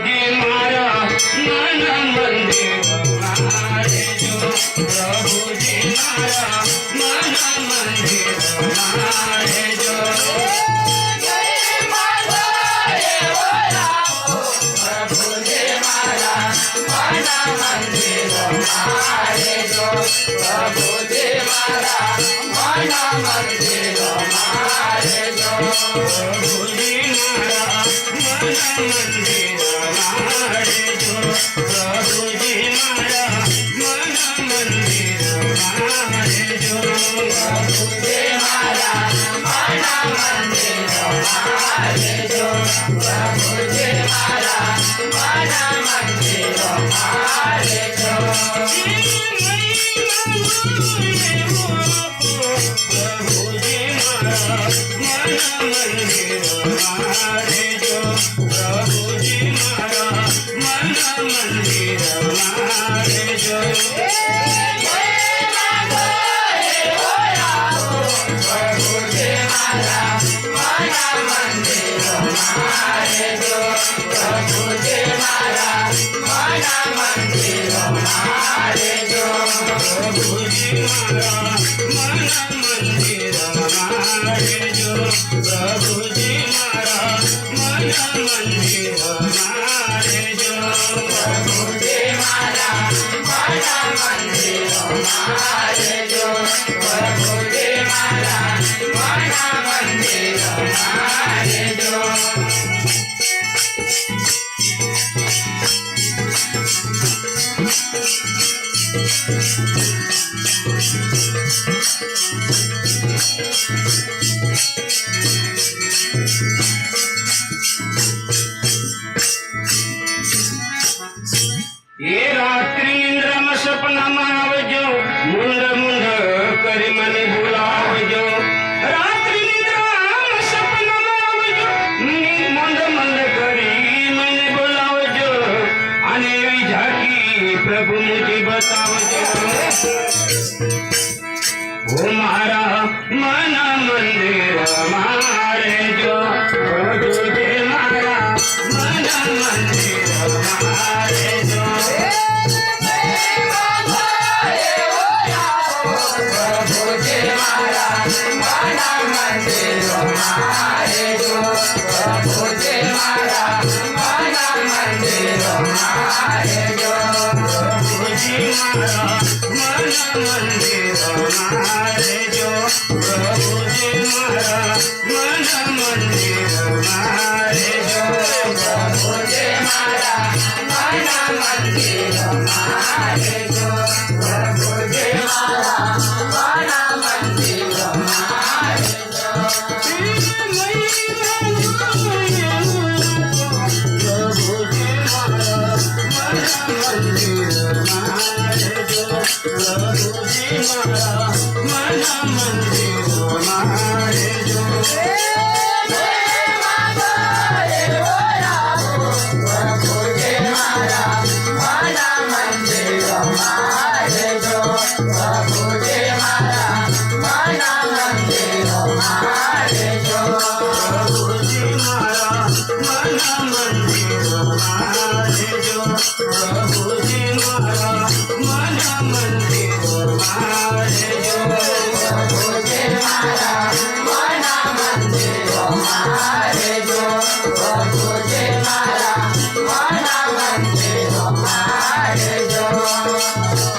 जी मारा मन मंदिर मारे जो प्रभु जी मारा मन मंदिर मारे जो मारे जो प्रभु जी मारा मन मंदिर मारे जो प्रभु जी मारा मन मंदिर मारे जो प्रभु जी मारा मन मंदिर मारे जो प्रभु जी मारा मन मंदिर मारे जो प्रभु जी मारा मन मंदिर मारे जो प्रभु जी मारा मन मंदिर मारे जो प्रभु जी मारा मन मंदिर मारे जो प्रभु जी मारा मन मंदिर मारे जो प्रभु जी मारा मन मंदिर मारे जो प्रभु जी मारा मन मंदिर मारे जो प्रभु जी मारा मन मंदिर मारे जो प्रभु जी मारा मन मंदिर मारे जो प्रभु जी मारा मन मंदिर मारे जो ये रात्रि निंद्रम सपनाમાં આવજો મુંડ મુંડ કરી મને બોલાવજો રાત્રિ નિંદ્રામ સપનામાં આવજો મુંડ મુંડ કરી મને બોલાવજો અને એવી ઝાંકી પ્રભુ મુજે બતાવજો ઓ મારા મન મંદિર મારે જો પ્રભુ જે મારા મન મંદિર મારે જો प्रभु जी मारा मन मंदिर मारे जो प्रभु जी मारा मन मंदिर मारे जो प्रभु जी मारा मन मंदिर मारे जो प्रभु जी मारा मन मंदिर मारे जो प्रभु जी मारा मन मंदिर मारे जो प्रभु जी मारा मन मंदिर मारे जो प्रभु जी मारा मन मंदिर मारे जो प्रभु जी मारा मन मंदिर मारे जो प्रभु जी मारा मन मंदिर मारे जो प्रभु जी मारा मन मंदिर मारे जो प्रभु जी मारा मन मंदिर मारे जो प्रभु जी मारा मन मंदिर मारे जो प्रभु जी मारा मन मंदिर मारे जो प्रभु जी मारा मन मंदिर मारे जो प्रभु